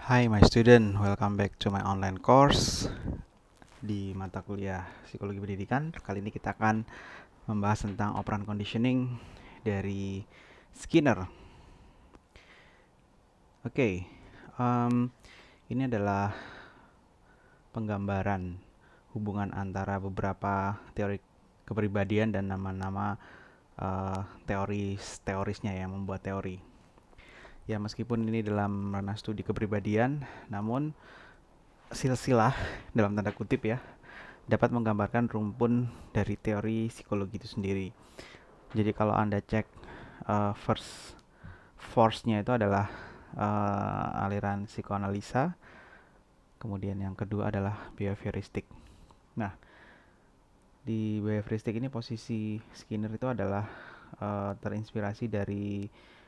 Hi my student, welcome back to my online course di mata kuliah Psikologi Pendidikan. Kali ini kita akan membahas tentang operant conditioning dari Skinner. Oke, ini adalah penggambaran hubungan antara beberapa teori kepribadian dan nama-nama teorisnya yang membuat teori. Ya, meskipun ini dalam ranah studi kepribadian, namun silsilah dalam tanda kutip ya dapat menggambarkan rumpun dari teori psikologi itu sendiri. Jadi kalau Anda cek first force-nya itu adalah aliran psikoanalisa, kemudian yang kedua adalah behavioristik. Nah, di behavioristik ini posisi Skinner itu adalah terinspirasi dari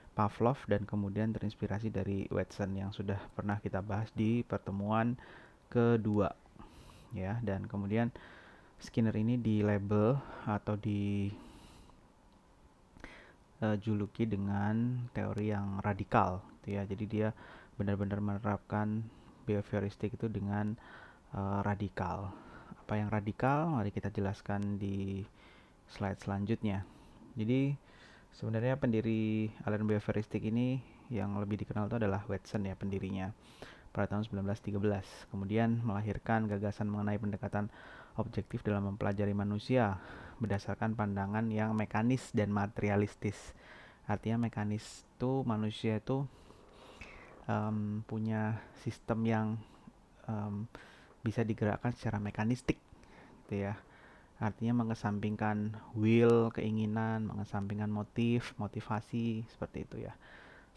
Pavlov dan kemudian terinspirasi dari Watson yang sudah pernah kita bahas di pertemuan kedua ya. Dan kemudian Skinner ini di label atau di juluki dengan teori yang radikal gitu ya. Jadi dia benar-benar menerapkan behavioristik itu dengan radikal. Apa yang radikal? Mari kita jelaskan di slide selanjutnya. Jadi sebenarnya pendiri aliran behavioristik ini yang lebih dikenal itu adalah Watson ya, pendirinya pada tahun 1913. Kemudian melahirkan gagasan mengenai pendekatan objektif dalam mempelajari manusia berdasarkan pandangan yang mekanis dan materialistis. Artinya mekanis itu manusia itu punya sistem yang bisa digerakkan secara mekanistik gitu ya. Artinya mengesampingkan will, keinginan, mengesampingkan motif, motivasi, seperti itu ya.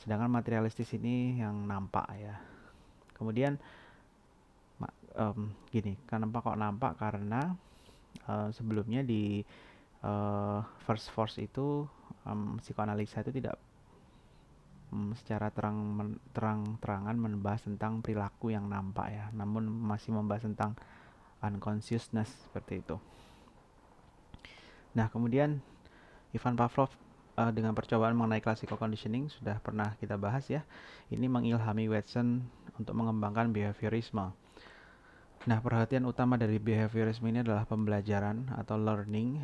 Sedangkan materialistis ini yang nampak ya. Kemudian gini, kenapa kok nampak? Karena sebelumnya di first force itu psikoanalisa itu tidak secara terang-terangan membahas tentang perilaku yang nampak ya, namun masih membahas tentang unconsciousness seperti itu. Nah, kemudian Ivan Pavlov dengan percobaan mengenai classical conditioning sudah pernah kita bahas ya. Ini mengilhami Watson untuk mengembangkan behaviorisme. Nah, perhatian utama dari behaviorisme ini adalah pembelajaran atau learning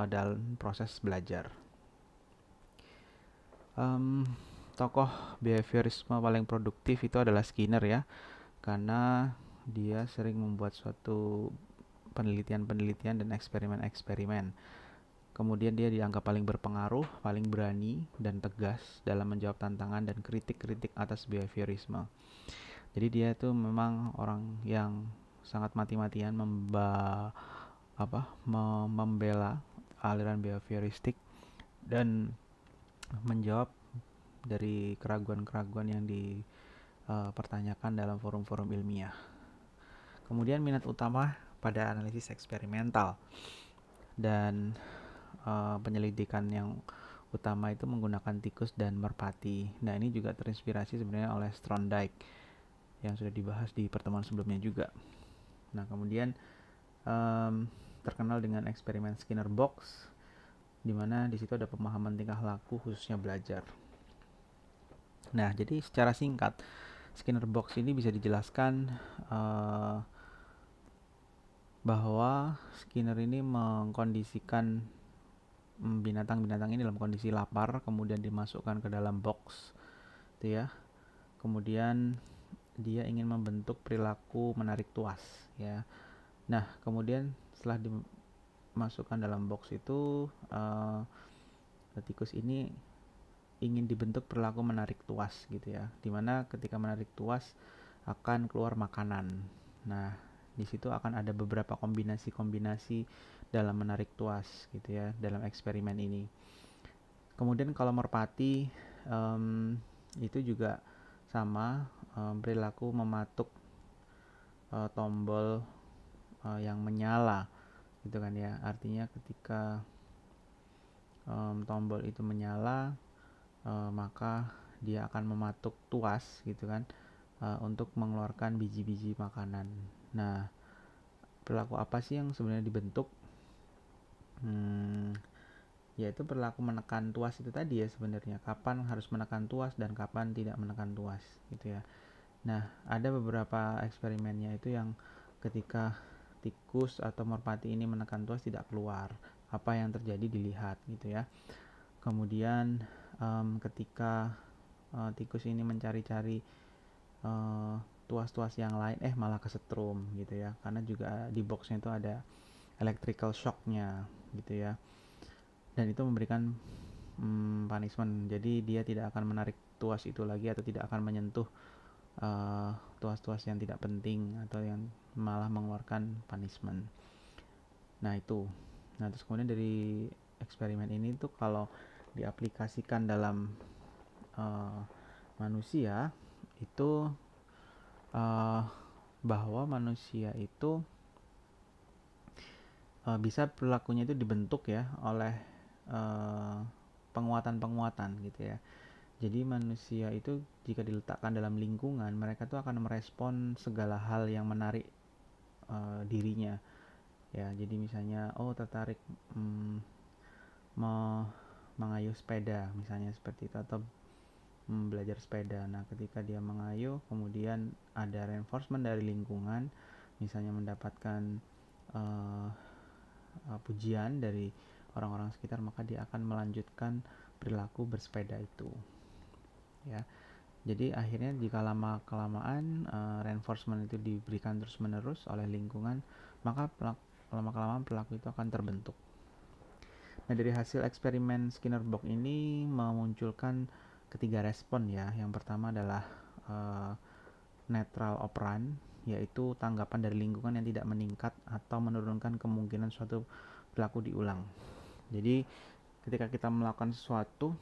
dalam proses belajar. Tokoh behaviorisme paling produktif itu adalah Skinner ya, karena dia sering membuat suatu penelitian-penelitian dan eksperimen-eksperimen. Kemudian dia dianggap paling berpengaruh, paling berani dan tegas dalam menjawab tantangan dan kritik-kritik atas behaviorisme. Jadi dia itu memang orang yang sangat mati-matian membela aliran behavioristik dan menjawab dari keraguan-keraguan yang dipertanyakan dalam forum-forum ilmiah. Kemudian minat utama pada analisis eksperimental dan penyelidikan yang utama itu menggunakan tikus dan merpati. Nah, ini juga terinspirasi sebenarnya oleh Thorndike yang sudah dibahas di pertemuan sebelumnya juga. Nah, kemudian terkenal dengan eksperimen Skinner Box, di mana di situ ada pemahaman tingkah laku khususnya belajar. Nah, jadi secara singkat Skinner Box ini bisa dijelaskan bahwa Skinner ini mengkondisikan binatang-binatang ini dalam kondisi lapar, kemudian dimasukkan ke dalam box, gitu ya. Kemudian dia ingin membentuk perilaku menarik tuas, ya. Nah, kemudian setelah dimasukkan dalam box itu, tikus ini ingin dibentuk perilaku menarik tuas, gitu ya. Dimana ketika menarik tuas akan keluar makanan. Nah, di situ akan ada beberapa kombinasi-kombinasi dalam menarik tuas gitu ya dalam eksperimen ini. Kemudian kalau merpati itu juga sama, perilaku mematuk tombol yang menyala gitu kan ya. Artinya ketika tombol itu menyala maka dia akan mematuk tuas gitu kan untuk mengeluarkan biji-biji makanan. Nah, perilaku apa sih yang sebenarnya dibentuk? Yaitu perilaku menekan tuas itu tadi ya sebenarnya. Kapan harus menekan tuas dan kapan tidak menekan tuas gitu ya. Nah, ada beberapa eksperimennya itu yang ketika tikus atau merpati ini menekan tuas tidak keluar, apa yang terjadi dilihat gitu ya. Kemudian ketika tikus ini mencari-cari tuas-tuas yang lain, malah kesetrum gitu ya, karena juga di boxnya itu ada electrical shocknya gitu ya, dan itu memberikan punishment. Jadi dia tidak akan menarik tuas itu lagi atau tidak akan menyentuh tuas-tuas yang tidak penting atau yang malah mengeluarkan punishment. Nah itu. Nah terus kemudian dari eksperimen ini tuh kalau diaplikasikan dalam manusia itu bahwa manusia itu bisa perilakunya itu dibentuk ya oleh penguatan-penguatan gitu ya. Jadi manusia itu jika diletakkan dalam lingkungan, mereka tuh akan merespon segala hal yang menarik dirinya. Ya, jadi misalnya tertarik mengayuh sepeda misalnya seperti itu, atau belajar sepeda. Nah, ketika dia mengayuh, kemudian ada reinforcement dari lingkungan, misalnya mendapatkan pujian dari orang-orang sekitar, maka dia akan melanjutkan perilaku bersepeda itu. Ya, jadi akhirnya jika lama kelamaan reinforcement itu diberikan terus menerus oleh lingkungan, maka lama kelamaan perilaku itu akan terbentuk. Nah, dari hasil eksperimen Skinner Box ini memunculkan ketiga respon ya. Yang pertama adalah neutral operand, yaitu tanggapan dari lingkungan yang tidak meningkat atau menurunkan kemungkinan suatu perilaku diulang. Jadi ketika kita melakukan sesuatu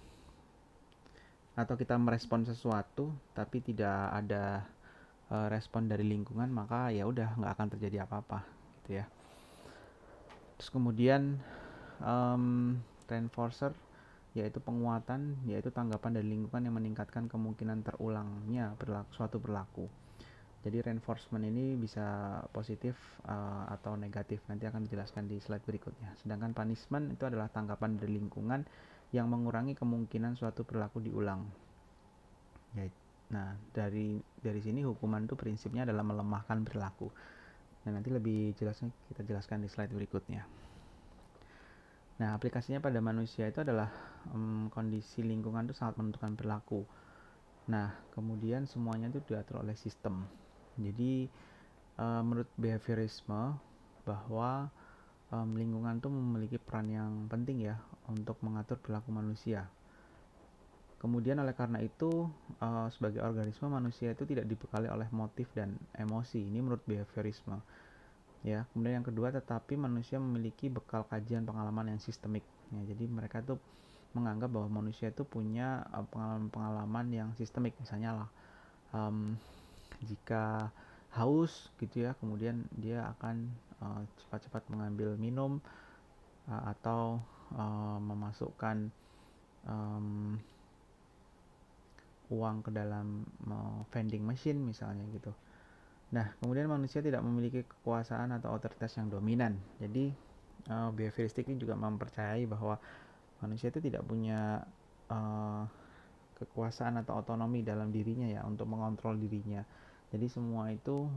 atau kita merespon sesuatu tapi tidak ada respon dari lingkungan, maka ya udah nggak akan terjadi apa-apa gitu ya. Terus kemudian reinforcer, yaitu penguatan, yaitu tanggapan dari lingkungan yang meningkatkan kemungkinan terulangnya suatu perilaku. Jadi reinforcement ini bisa positif atau negatif, nanti akan dijelaskan di slide berikutnya. Sedangkan punishment itu adalah tanggapan dari lingkungan yang mengurangi kemungkinan suatu perilaku diulang. Nah, dari sini hukuman itu prinsipnya adalah melemahkan perilaku. Dan nanti lebih jelasnya kita jelaskan di slide berikutnya. Nah, aplikasinya pada manusia itu adalah kondisi lingkungan itu sangat menentukan perilaku. Nah, kemudian semuanya itu diatur oleh sistem. Jadi, menurut behaviorisme, bahwa lingkungan itu memiliki peran yang penting ya untuk mengatur perilaku manusia. Kemudian oleh karena itu, sebagai organisme manusia itu tidak dibekali oleh motif dan emosi. Ini menurut behaviorisme. Ya, kemudian yang kedua, tetapi manusia memiliki bekal kajian pengalaman yang sistemik. Ya, jadi mereka tuh menganggap bahwa manusia itu punya pengalaman-pengalaman yang sistemik. Misalnya lah, jika haus gitu ya, kemudian dia akan cepat-cepat mengambil minum atau memasukkan uang ke dalam vending machine misalnya gitu. Nah, kemudian manusia tidak memiliki kekuasaan atau otoritas yang dominan. Jadi behavioristik ini juga mempercayai bahwa manusia itu tidak punya kekuasaan atau otonomi dalam dirinya ya untuk mengontrol dirinya. Jadi semua itu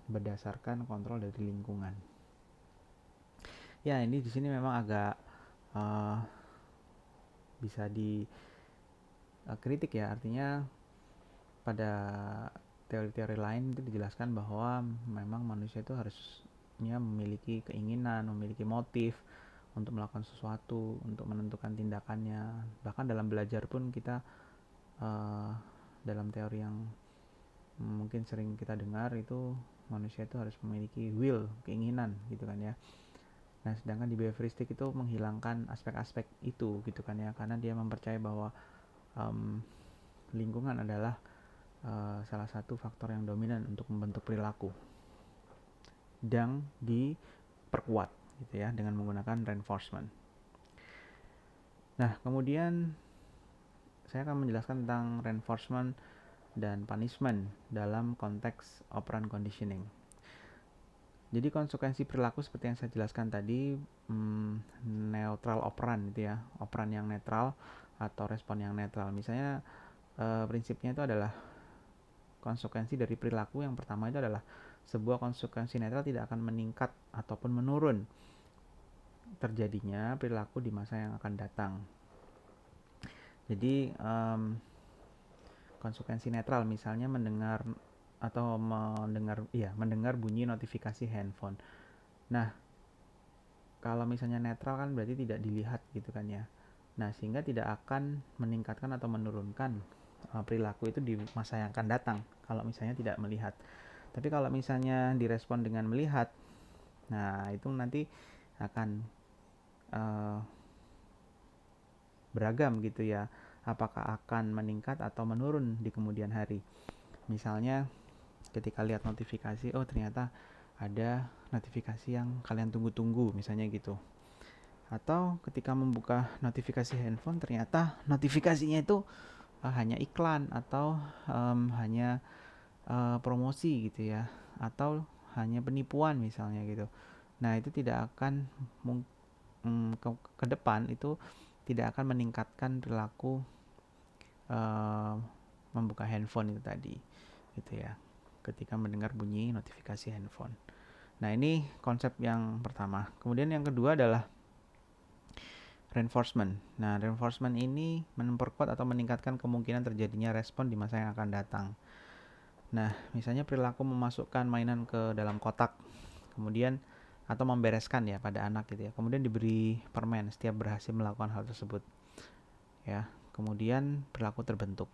berdasarkan kontrol dari lingkungan. Ya, ini di sini memang agak bisa dikritik ya, artinya pada teori-teori lain itu dijelaskan bahwa memang manusia itu harusnya memiliki keinginan, memiliki motif untuk melakukan sesuatu, untuk menentukan tindakannya. Bahkan dalam belajar pun kita dalam teori yang mungkin sering kita dengar itu, manusia itu harus memiliki will, keinginan gitu kan ya. Nah, sedangkan di behavioristik itu menghilangkan aspek-aspek itu gitu kan ya, karena dia mempercayai bahwa lingkungan adalah salah satu faktor yang dominan untuk membentuk perilaku dan diperkuat gitu ya dengan menggunakan reinforcement. Nah, kemudian saya akan menjelaskan tentang reinforcement dan punishment dalam konteks operant conditioning. Jadi konsekuensi perilaku seperti yang saya jelaskan tadi, neutral operand itu ya, operand yang netral atau respon yang netral. Misalnya prinsipnya itu adalah konsekuensi dari perilaku yang pertama itu adalah sebuah konsekuensi netral tidak akan meningkat ataupun menurun terjadinya perilaku di masa yang akan datang. Jadi konsekuensi netral misalnya mendengar bunyi notifikasi handphone. Nah, kalau misalnya netral kan berarti tidak dilihat gitu kan ya. Nah, sehingga tidak akan meningkatkan atau menurunkan perilaku itu di masa yang akan datang kalau misalnya tidak melihat. Tapi kalau misalnya direspon dengan melihat, nah itu nanti akan beragam gitu ya. Apakah akan meningkat atau menurun di kemudian hari. Misalnya ketika lihat notifikasi, oh ternyata ada notifikasi yang kalian tunggu-tunggu misalnya gitu. Atau ketika membuka notifikasi handphone ternyata notifikasinya itu hanya iklan atau hanya promosi gitu ya, atau hanya penipuan misalnya gitu. Nah itu tidak akan ke depan itu tidak akan meningkatkan perilaku membuka handphone itu tadi gitu ya, ketika mendengar bunyi notifikasi handphone. Nah ini konsep yang pertama. Kemudian yang kedua adalah reinforcement. Nah reinforcement ini memperkuat atau meningkatkan kemungkinan terjadinya respon di masa yang akan datang. Nah misalnya perilaku memasukkan mainan ke dalam kotak, kemudian atau membereskan ya pada anak gitu ya, kemudian diberi permen setiap berhasil melakukan hal tersebut ya, kemudian perilaku terbentuk.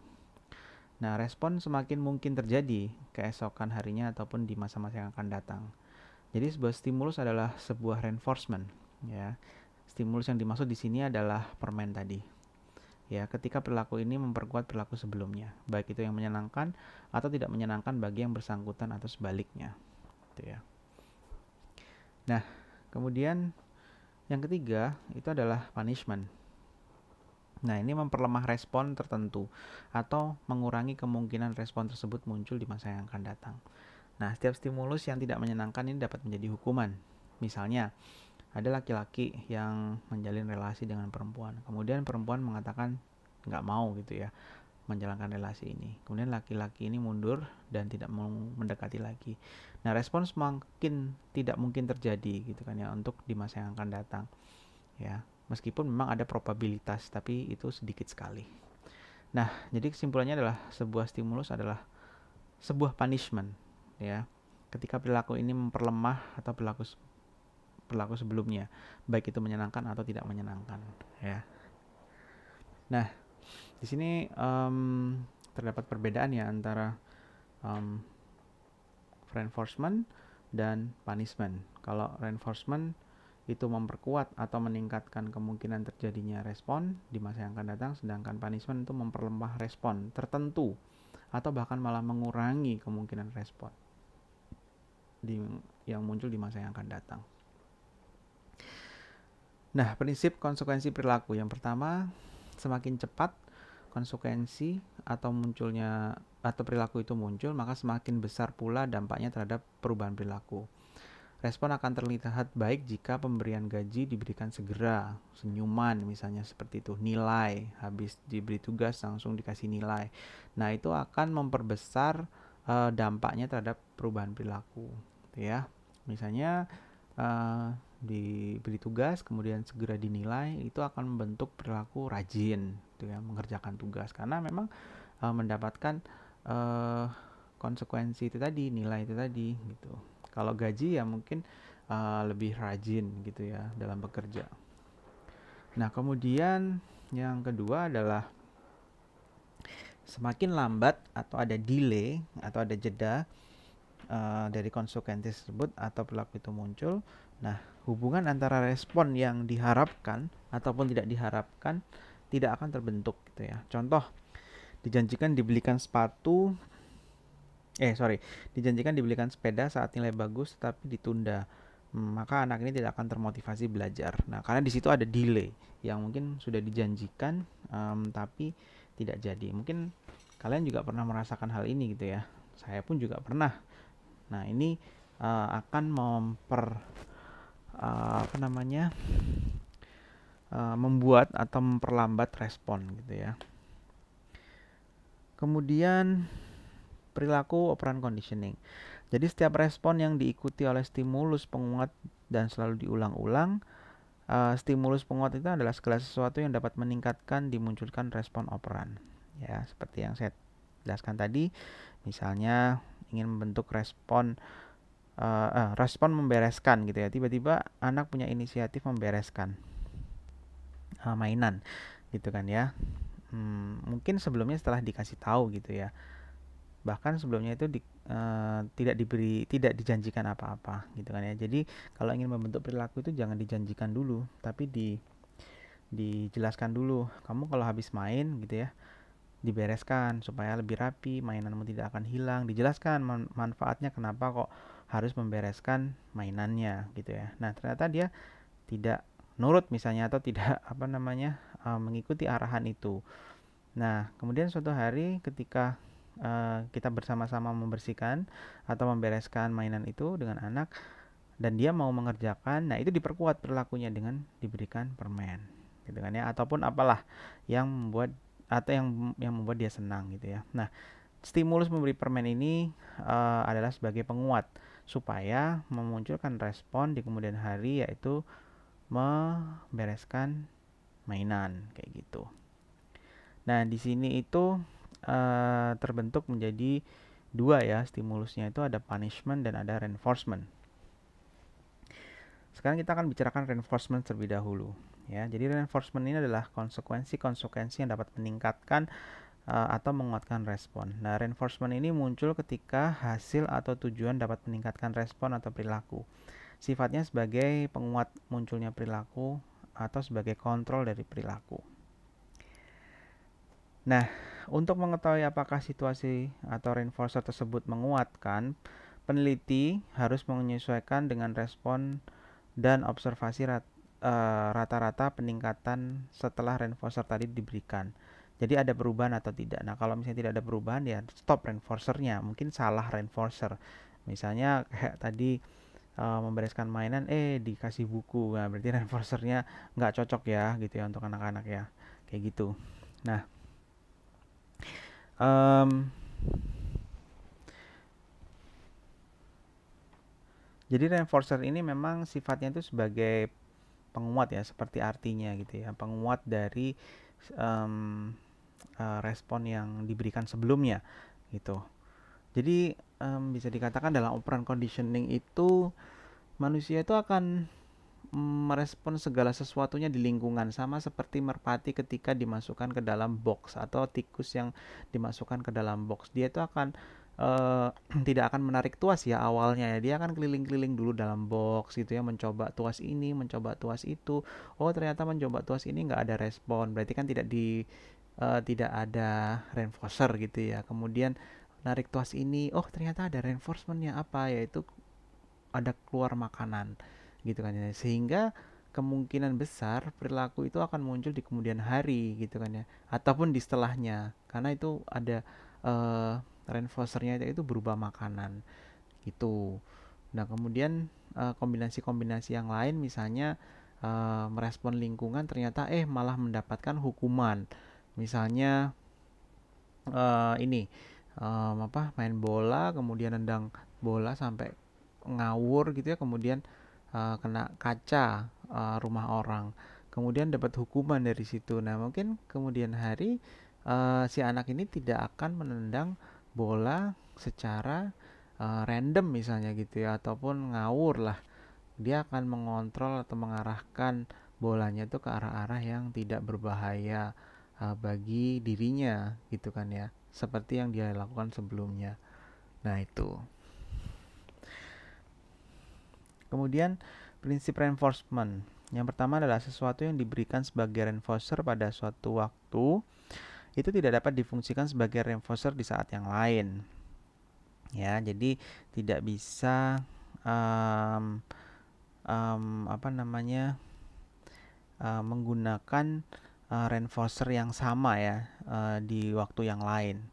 Nah respon semakin mungkin terjadi keesokan harinya ataupun di masa-masa yang akan datang. Jadi sebuah stimulus adalah sebuah reinforcement ya. Stimulus yang dimaksud di sini adalah permen tadi. Ya, ketika perilaku ini memperkuat perilaku sebelumnya, baik itu yang menyenangkan atau tidak menyenangkan bagi yang bersangkutan atau sebaliknya. Gitu ya. Nah, kemudian yang ketiga itu adalah punishment. Nah, ini memperlemah respon tertentu atau mengurangi kemungkinan respon tersebut muncul di masa yang akan datang. Nah, setiap stimulus yang tidak menyenangkan ini dapat menjadi hukuman. Misalnya, ada laki-laki yang menjalin relasi dengan perempuan, kemudian perempuan mengatakan nggak mau gitu ya menjalankan relasi ini, kemudian laki-laki ini mundur dan tidak mau mendekati lagi. Nah respon semakin tidak mungkin terjadi gitu kan ya untuk di masa yang akan datang ya, meskipun memang ada probabilitas tapi itu sedikit sekali. Nah jadi kesimpulannya adalah sebuah stimulus adalah sebuah punishment ya, ketika perilaku ini memperlemah atau perilaku sebelumnya, baik itu menyenangkan atau tidak menyenangkan ya. Nah di sini terdapat perbedaan ya antara reinforcement dan punishment. Kalau reinforcement itu memperkuat atau meningkatkan kemungkinan terjadinya respon di masa yang akan datang, sedangkan punishment itu memperlemah respon tertentu atau bahkan malah mengurangi kemungkinan respon yang muncul di masa yang akan datang. Nah, prinsip konsekuensi perilaku yang pertama, semakin cepat konsekuensi atau perilaku itu muncul, maka semakin besar pula dampaknya terhadap perubahan perilaku. Respon akan terlihat baik jika pemberian gaji diberikan segera, senyuman misalnya seperti itu, nilai, habis diberi tugas langsung dikasih nilai. Nah, itu akan memperbesar dampaknya terhadap perubahan perilaku, ya. Misalnya diberi tugas kemudian segera dinilai, itu akan membentuk perilaku rajin gitu ya, mengerjakan tugas karena memang mendapatkan konsekuensi itu tadi, nilai itu tadi gitu. Kalau gaji ya mungkin lebih rajin gitu ya dalam bekerja. Nah kemudian yang kedua adalah semakin lambat atau ada delay atau ada jeda dari konsekuensi tersebut atau perilaku itu muncul, nah hubungan antara respon yang diharapkan ataupun tidak diharapkan tidak akan terbentuk gitu ya. Contoh, dijanjikan dibelikan sepeda saat nilai bagus tapi ditunda, maka anak ini tidak akan termotivasi belajar. Nah karena di situ ada delay yang mungkin sudah dijanjikan tapi tidak jadi. Mungkin kalian juga pernah merasakan hal ini gitu ya, saya pun juga pernah. Nah ini akan membuat atau memperlambat respon gitu ya. Kemudian Perilaku operan conditioning. Jadi setiap respon yang diikuti oleh stimulus penguat dan selalu diulang-ulang, stimulus penguat itu adalah segala sesuatu yang dapat meningkatkan dimunculkan respon operan. Ya, seperti yang saya jelaskan tadi, misalnya ingin membentuk respon membereskan gitu ya. Tiba-tiba anak punya inisiatif membereskan mainan gitu kan ya. Mungkin sebelumnya setelah dikasih tahu gitu ya, bahkan sebelumnya itu tidak dijanjikan apa-apa gitu kan ya. Jadi kalau ingin membentuk perilaku itu jangan dijanjikan dulu, tapi dijelaskan dulu. Kamu kalau habis main gitu ya, dibereskan supaya lebih rapi, mainanmu tidak akan hilang. Dijelaskan manfaatnya kenapa kok harus membereskan mainannya gitu ya. Nah ternyata dia tidak nurut misalnya, atau tidak mengikuti arahan itu. Nah kemudian suatu hari ketika kita bersama-sama membersihkan atau membereskan mainan itu dengan anak, dan dia mau mengerjakan, nah itu diperkuat perilakunya dengan diberikan permen gitu kan ya, ataupun apalah yang membuat yang membuat dia senang gitu ya. Nah stimulus memberi permen ini adalah sebagai penguat supaya memunculkan respon di kemudian hari, yaitu membereskan mainan kayak gitu. Nah di sini itu terbentuk menjadi dua ya stimulusnya, itu ada punishment dan ada reinforcement. Sekarang kita akan bicarakan reinforcement terlebih dahulu ya. Jadi reinforcement ini adalah konsekuensi yang dapat meningkatkan atau menguatkan respon. Nah, reinforcement ini muncul ketika hasil atau tujuan dapat meningkatkan respon atau perilaku. Sifatnya sebagai penguat munculnya perilaku atau sebagai kontrol dari perilaku. Nah, untuk mengetahui apakah situasi atau reinforcer tersebut menguatkan, peneliti harus menyesuaikan dengan respon dan observasi rata-rata peningkatan setelah reinforcer tadi diberikan. Jadi ada perubahan atau tidak. Nah kalau misalnya tidak ada perubahan, ya stop reinforcernya. Mungkin salah reinforcer. Misalnya kayak tadi membereskan mainan, dikasih buku. Nah berarti reinforcernya nggak cocok ya gitu ya untuk anak-anak ya. Kayak gitu. Nah jadi reinforcer ini memang sifatnya itu sebagai penguat ya, seperti artinya gitu ya, penguat dari respon yang diberikan sebelumnya gitu. Jadi bisa dikatakan dalam operan conditioning itu manusia itu akan merespon segala sesuatunya di lingkungan, sama seperti merpati ketika dimasukkan ke dalam box, atau tikus yang dimasukkan ke dalam box. Dia itu akan tidak akan menarik tuas ya awalnya ya. Dia akan keliling-keliling dulu dalam box gitu ya, mencoba tuas ini, mencoba tuas itu. Oh ternyata mencoba tuas ini nggak ada respon, berarti kan tidak ada reinforcer gitu ya. Kemudian narik tuas ini, oh ternyata ada reinforcementnya, apa yaitu ada keluar makanan gitu kan ya. Sehingga kemungkinan besar perilaku itu akan muncul di kemudian hari gitu kan ya, ataupun di setelahnya, karena itu ada reinforcernya itu berupa makanan gitu. Nah kemudian kombinasi-kombinasi yang lain, misalnya merespon lingkungan, ternyata malah mendapatkan hukuman. Misalnya main bola, kemudian nendang bola sampai ngawur gitu ya, kemudian kena kaca rumah orang, kemudian dapat hukuman dari situ. Nah mungkin kemudian hari si anak ini tidak akan menendang bola secara random misalnya gitu ya, ataupun ngawur lah. Dia akan mengontrol atau mengarahkan bolanya itu ke arah-arah yang tidak berbahaya bagi dirinya gitu kan ya, seperti yang dia lakukan sebelumnya. Nah itu. Kemudian prinsip reinforcement. Yang pertama adalah sesuatu yang diberikan sebagai reinforcer pada suatu waktu itu tidak dapat difungsikan sebagai reinforcer di saat yang lain. Ya, jadi tidak bisa menggunakan reinforcer yang sama ya di waktu yang lain.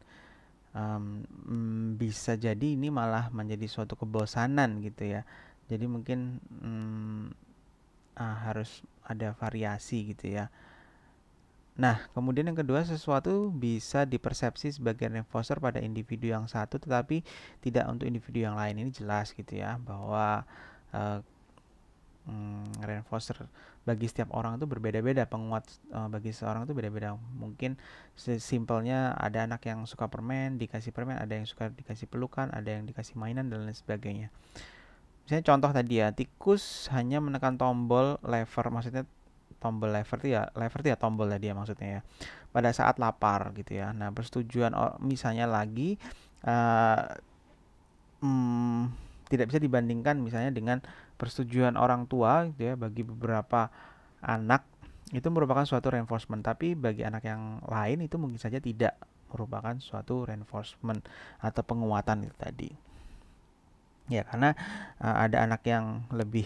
Bisa jadi ini malah menjadi suatu kebosanan gitu ya. Jadi mungkin harus ada variasi gitu ya. Nah, kemudian yang kedua, sesuatu bisa dipersepsi sebagai reinforcer pada individu yang satu tetapi tidak untuk individu yang lain. Ini jelas gitu ya, bahwa uh, reinforcer bagi setiap orang itu berbeda-beda. Penguat bagi seseorang itu beda-beda. Mungkin simpelnya ada anak yang suka permen, dikasih permen, ada yang suka dikasih pelukan, ada yang dikasih mainan dan lain sebagainya. Misalnya contoh tadi ya, tikus hanya menekan tombol lever, maksudnya tombol lever itu ya tombol tadi ya maksudnya ya, pada saat lapar gitu ya. Nah, persetujuan misalnya lagi uh, tidak bisa dibandingkan misalnya dengan persetujuan orang tua gitu ya. Bagi beberapa anak itu merupakan suatu reinforcement, tapi bagi anak yang lain itu mungkin saja tidak merupakan suatu reinforcement atau penguatan itu tadi. Ya, karena ada anak yang lebih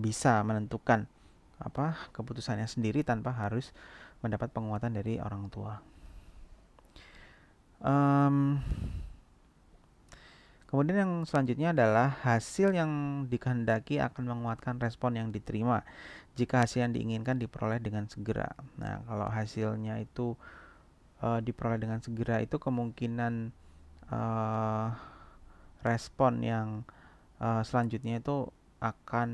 bisa menentukan keputusannya sendiri tanpa harus mendapat penguatan dari orang tua. Kemudian yang selanjutnya adalah hasil yang dikehendaki akan menguatkan respon yang diterima jika hasil yang diinginkan diperoleh dengan segera. Nah, kalau hasilnya itu diperoleh dengan segera, itu kemungkinan respon yang selanjutnya itu akan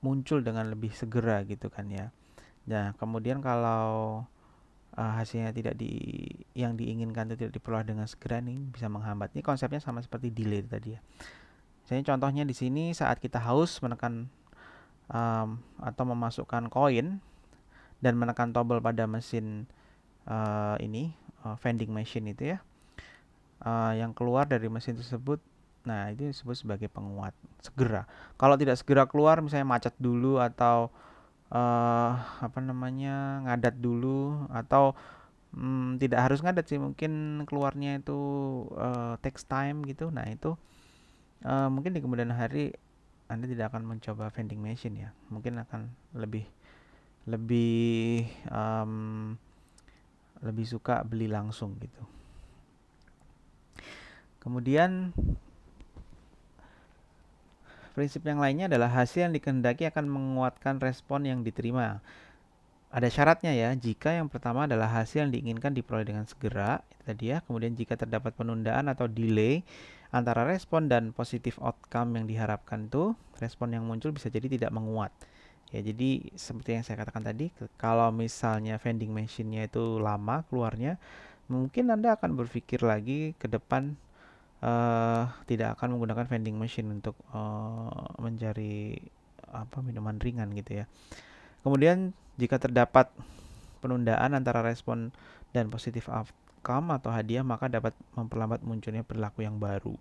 muncul dengan lebih segera gitu kan ya. Nah, kemudian kalau hasilnya yang diinginkan itu tidak diperoleh dengan segera, nih bisa menghambat. Ini konsepnya sama seperti delay tadi ya. Misalnya contohnya di sini saat kita haus menekan atau memasukkan koin dan menekan tombol pada mesin vending machine itu ya, yang keluar dari mesin tersebut, nah itu disebut sebagai penguat segera. Kalau tidak segera keluar, misalnya macet dulu atau ngadat dulu, atau tidak harus ngadat sih, mungkin keluarnya itu takes time gitu. Nah itu mungkin di kemudian hari Anda tidak akan mencoba vending machine ya, mungkin akan lebih lebih lebih suka beli langsung gitu. Kemudian prinsip yang lainnya adalah hasil yang dikehendaki akan menguatkan respon yang diterima. Ada syaratnya ya, jika yang pertama adalah hasil yang diinginkan diperoleh dengan segera, itu tadi ya. Kemudian jika terdapat penundaan atau delay antara respon dan positif outcome yang diharapkan tuh, respon yang muncul bisa jadi tidak menguat. Ya, jadi seperti yang saya katakan tadi, kalau misalnya vending machine-nya itu lama keluarnya, mungkin Anda akan berpikir lagi ke depan tidak akan menggunakan vending machine untuk mencari minuman ringan gitu ya. Kemudian jika terdapat penundaan antara respon dan positif outcome atau hadiah, maka dapat memperlambat munculnya perilaku yang baru.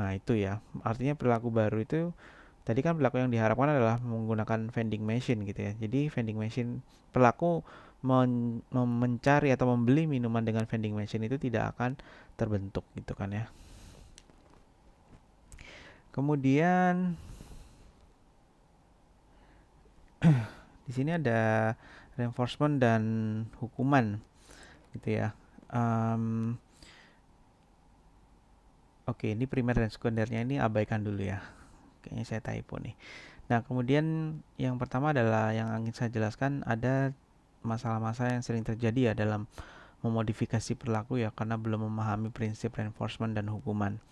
Nah itu ya, artinya perilaku baru itu tadi kan perilaku yang diharapkan adalah menggunakan vending machine gitu ya. Jadi vending machine, perilaku mencari atau membeli minuman dengan vending machine itu tidak akan terbentuk gitu kan ya. Kemudian di sini ada reinforcement dan hukuman gitu ya. Oke, ini primer dan sekundernya ini abaikan dulu ya. Kayaknya saya typo nih. Nah, kemudian yang pertama adalah yang ingin saya jelaskan, ada masalah-masalah yang sering terjadi ya dalam memodifikasi perilaku ya, karena belum memahami prinsip reinforcement dan hukuman.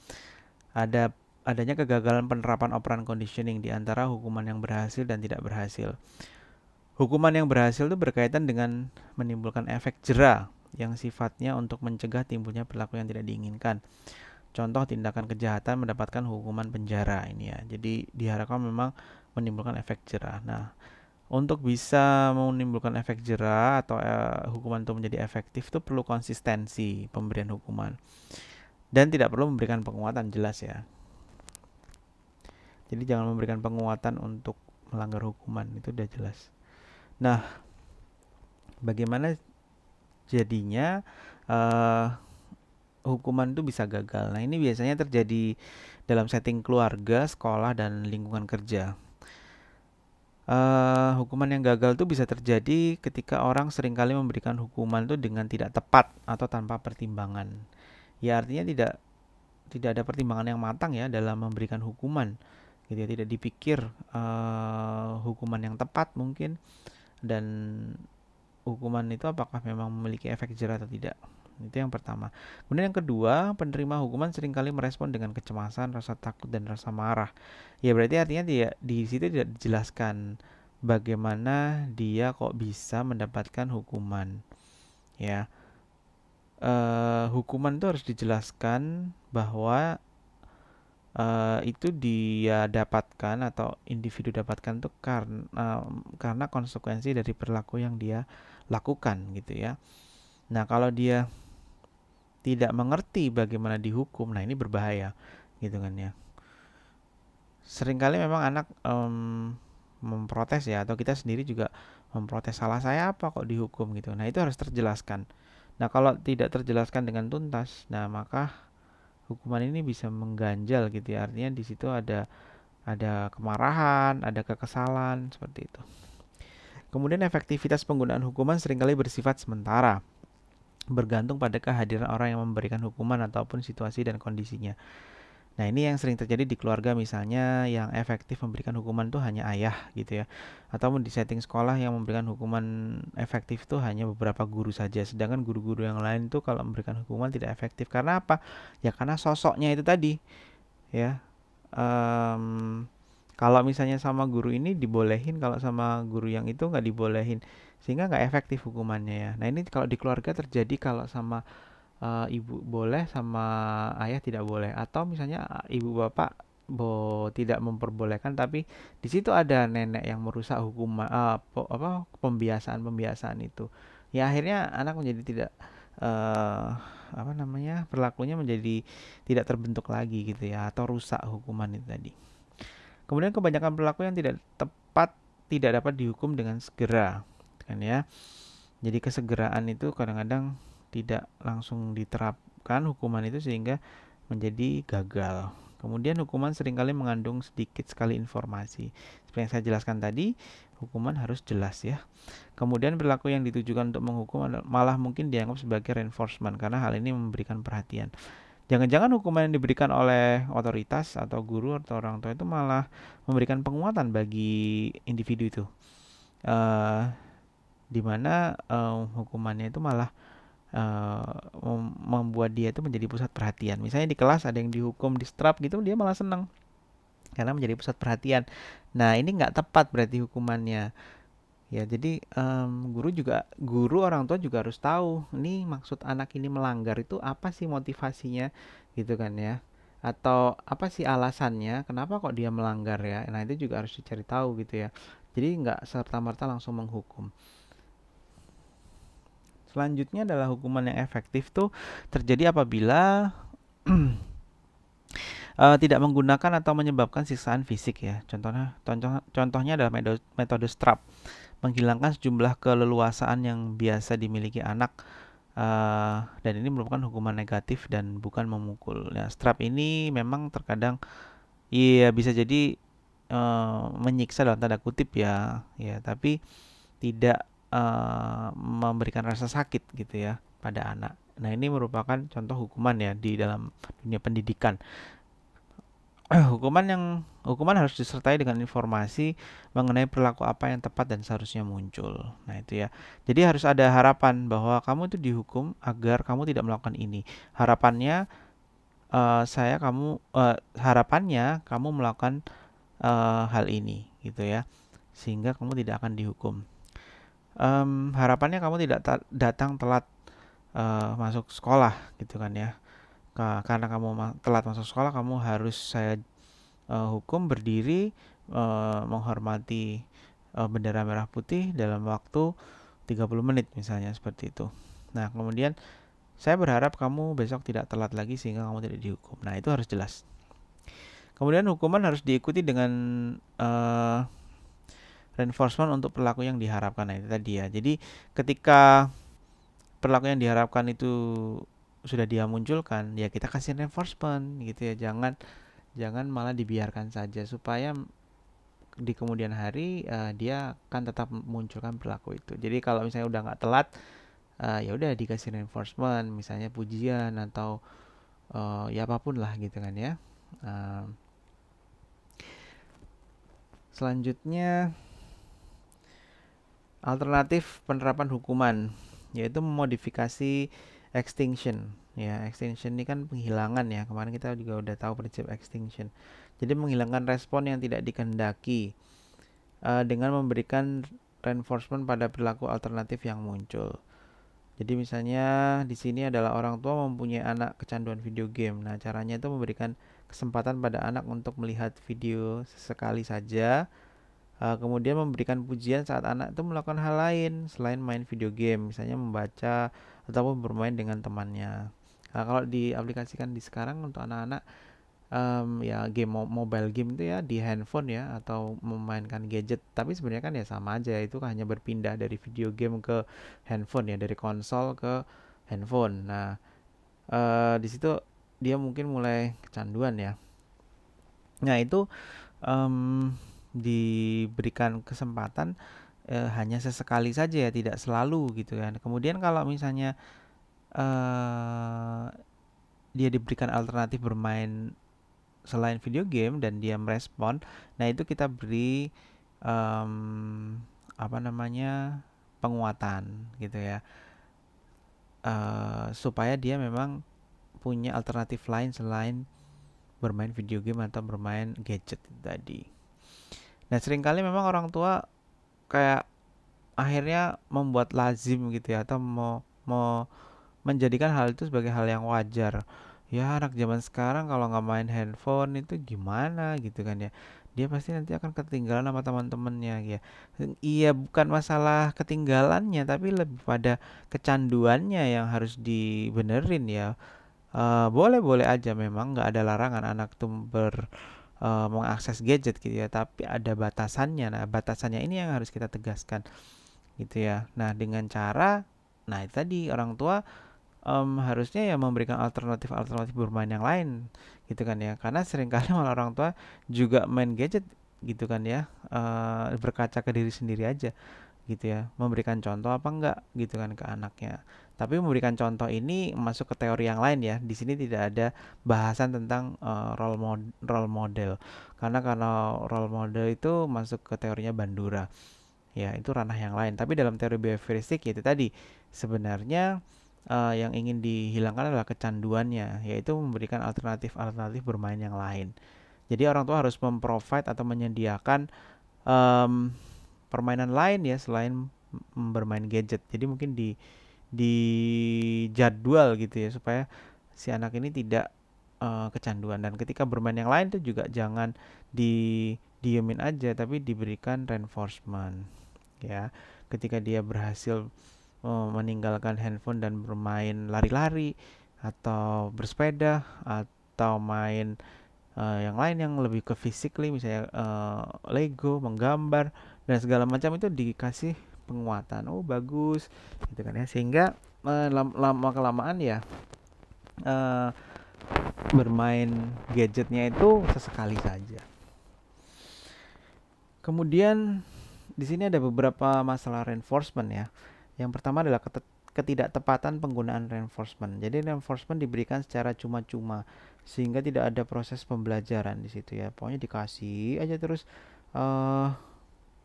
Adanya kegagalan penerapan operant conditioning di antara hukuman yang berhasil dan tidak berhasil. Hukuman yang berhasil itu berkaitan dengan menimbulkan efek jera yang sifatnya untuk mencegah timbulnya perilaku yang tidak diinginkan. Contoh tindakan kejahatan mendapatkan hukuman penjara ini ya. Jadi diharapkan memang menimbulkan efek jera. Nah, untuk bisa menimbulkan efek jera atau hukuman itu menjadi efektif itu perlu konsistensi pemberian hukuman. Dan tidak perlu memberikan penguatan, jelas ya. Jadi jangan memberikan penguatan untuk melanggar hukuman, itu udah jelas. Nah, bagaimana jadinya hukuman itu bisa gagal? Nah, ini biasanya terjadi dalam setting keluarga, sekolah, dan lingkungan kerja. Hukuman yang gagal itu bisa terjadi ketika orang seringkali memberikan hukuman itu dengan tidak tepat atau tanpa pertimbangan. Ya, artinya tidak ada pertimbangan yang matang ya dalam memberikan hukuman gitu ya, tidak dipikir hukuman yang tepat mungkin, dan hukuman itu apakah memang memiliki efek jera atau tidak. Itu yang pertama. Kemudian yang kedua, penerima hukuman seringkali merespon dengan kecemasan, rasa takut, dan rasa marah. Ya berarti artinya dia di situ tidak dijelaskan bagaimana dia kok bisa mendapatkan hukuman. Ya, hukuman itu harus dijelaskan bahwa itu dia dapatkan atau individu dapatkan itu karena konsekuensi dari perilaku yang dia lakukan gitu ya. Nah, kalau dia tidak mengerti bagaimana dihukum, nah ini berbahaya gitu kan ya. Seringkali memang anak memprotes ya, atau kita sendiri juga memprotes, salah saya apa kok dihukum gitu. Nah, itu harus terjelaskan. Nah, kalau tidak terjelaskan dengan tuntas, nah maka hukuman ini bisa mengganjal gitu ya. Artinya di situ ada kemarahan, ada kekesalan seperti itu. Kemudian efektivitas penggunaan hukuman seringkali bersifat sementara, bergantung pada kehadiran orang yang memberikan hukuman ataupun situasi dan kondisinya. Nah, ini yang sering terjadi di keluarga, misalnya yang efektif memberikan hukuman itu hanya ayah gitu ya. Ataupun di setting sekolah yang memberikan hukuman efektif itu hanya beberapa guru saja. Sedangkan guru-guru yang lain itu kalau memberikan hukuman tidak efektif. Karena apa? Ya karena sosoknya itu tadi ya. Kalau misalnya sama guru ini dibolehin, kalau sama guru yang itu nggak dibolehin, sehingga nggak efektif hukumannya ya. Nah, ini kalau di keluarga terjadi, kalau sama ibu boleh, sama ayah tidak boleh, atau misalnya ibu bapak tidak memperbolehkan, tapi di situ ada nenek yang merusak hukuman, pembiasaan itu, ya akhirnya anak menjadi tidak uh, perilakunya menjadi tidak terbentuk lagi gitu ya, atau rusak hukuman itu tadi. Kemudian kebanyakan perilaku yang tidak tepat tidak dapat dihukum dengan segera, kan ya. Jadi kesegeraan itu kadang-kadang tidak langsung diterapkan hukuman itu sehingga menjadi gagal. Kemudian hukuman seringkali mengandung sedikit sekali informasi. Seperti yang saya jelaskan tadi, hukuman harus jelas ya. Kemudian perilaku yang ditujukan untuk menghukum malah mungkin dianggap sebagai reinforcement karena hal ini memberikan perhatian. Jangan-jangan hukuman yang diberikan oleh otoritas atau guru atau orang tua itu malah memberikan penguatan bagi individu itu. Uh, di mana hukumannya itu malah membuat dia itu menjadi pusat perhatian. Misalnya di kelas ada yang dihukum, di strap gitu, dia malah senang karena menjadi pusat perhatian. Nah, ini nggak tepat berarti hukumannya. Ya, jadi guru orang tua juga harus tahu nih maksud anak ini melanggar itu apa sih motivasinya gitu kan ya. Atau apa sih alasannya kenapa kok dia melanggar ya. Nah, itu juga harus dicari tahu gitu ya. Jadi nggak serta-merta langsung menghukum. Selanjutnya adalah hukuman yang efektif tuh terjadi apabila tidak menggunakan atau menyebabkan siksaan fisik ya. Contohnya adalah metode strap, menghilangkan sejumlah keleluasaan yang biasa dimiliki anak, dan ini merupakan hukuman negatif dan bukan memukul. Nah, strap ini memang terkadang iya bisa jadi menyiksa dalam tanda kutip ya, ya tapi tidak memberikan rasa sakit gitu ya pada anak. Nah, ini merupakan contoh hukuman ya di dalam dunia pendidikan. Hukuman harus disertai dengan informasi mengenai perilaku apa yang tepat dan seharusnya muncul. Nah, itu ya. Jadi harus ada harapan bahwa kamu itu dihukum agar kamu tidak melakukan ini. Harapannya kamu melakukan hal ini gitu ya. Sehingga kamu tidak akan dihukum. Harapannya kamu tidak datang telat masuk sekolah gitu kan ya. Karena kamu telat masuk sekolah, kamu harus saya hukum berdiri menghormati bendera merah putih dalam waktu 30 menit misalnya, seperti itu. Nah, kemudian saya berharap kamu besok tidak telat lagi sehingga kamu tidak dihukum. Nah, itu harus jelas. Kemudian hukuman harus diikuti dengan reinforcement untuk perilaku yang diharapkan. Nah, itu tadi ya. Jadi ketika perilaku yang diharapkan itu sudah dia munculkan, ya kita kasih reinforcement gitu ya. Jangan malah dibiarkan saja, supaya di kemudian hari dia akan tetap munculkan perilaku itu. Jadi kalau misalnya udah nggak telat, ya udah dikasih reinforcement, misalnya pujian atau ya apapun lah gitu kan ya. Selanjutnya, alternatif penerapan hukuman, yaitu memodifikasi extinction. Ya, extinction ini kan penghilangan ya. Kemarin kita juga udah tahu prinsip extinction. Jadi menghilangkan respon yang tidak dikehendaki dengan memberikan reinforcement pada perilaku alternatif yang muncul. Jadi misalnya di sini adalah orang tua mempunyai anak kecanduan video game. Nah, caranya itu memberikan kesempatan pada anak untuk melihat video sesekali saja. Kemudian memberikan pujian saat anak itu melakukan hal lain selain main video game, misalnya membaca ataupun bermain dengan temannya. Nah, kalau diaplikasikan di sekarang untuk anak-anak, ya game mobile game itu ya di handphone ya, atau memainkan gadget, tapi sebenarnya kan ya sama aja, itu hanya berpindah dari video game ke handphone ya, dari konsol ke handphone. Nah, di situ dia mungkin mulai kecanduan ya. Nah, itu diberikan kesempatan hanya sesekali saja ya, tidak selalu gitu kan. Kemudian kalau misalnya dia diberikan alternatif bermain selain video game dan dia merespon, nah itu kita beri penguatan gitu ya, supaya dia memang punya alternatif lain selain bermain video game atau bermain gadget tadi. Nah, seringkali memang orang tua kayak akhirnya membuat lazim gitu ya, atau mau menjadikan hal itu sebagai hal yang wajar. Ya, anak zaman sekarang kalau nggak main handphone itu gimana gitu kan ya. Dia pasti nanti akan ketinggalan sama teman-temannya ya. Iya, bukan masalah ketinggalannya, tapi lebih pada kecanduannya yang harus dibenerin ya. Boleh-boleh aja, memang nggak ada larangan anak tuh mengakses gadget gitu ya, tapi ada batasannya. Nah, batasannya ini yang harus kita tegaskan gitu ya. Nah, dengan cara, nah itu tadi orang tua harusnya ya memberikan alternatif bermain yang lain gitu kan ya, karena seringkali malah orang tua juga main gadget gitu kan ya, berkaca ke diri sendiri aja gitu ya, memberikan contoh apa enggak gitu kan ke anaknya. Tapi memberikan contoh ini masuk ke teori yang lain ya. Di sini tidak ada bahasan tentang role model. Karena role model itu masuk ke teorinya Bandura. Ya, itu ranah yang lain. Tapi dalam teori behavioristik itu tadi sebenarnya yang ingin dihilangkan adalah kecanduannya, yaitu memberikan alternatif bermain yang lain. Jadi orang tua harus memprovide atau menyediakan permainan lain ya selain bermain gadget. Jadi mungkin di jadwal gitu ya, supaya si anak ini tidak kecanduan. Dan ketika bermain yang lain itu juga jangan didiemin aja, tapi diberikan reinforcement ya. Ketika dia berhasil meninggalkan handphone dan bermain lari-lari atau bersepeda atau main yang lain yang lebih ke physically, misalnya Lego, menggambar dan segala macam, itu dikasih penguatan. Oh, bagus gitu kan ya, sehingga lama kelamaan ya bermain gadgetnya itu sesekali saja. Kemudian di sini ada beberapa masalah reinforcement ya. Yang pertama adalah ketidaktepatan penggunaan reinforcement. Jadi reinforcement diberikan secara cuma-cuma sehingga tidak ada proses pembelajaran di situ ya. Pokoknya dikasih aja terus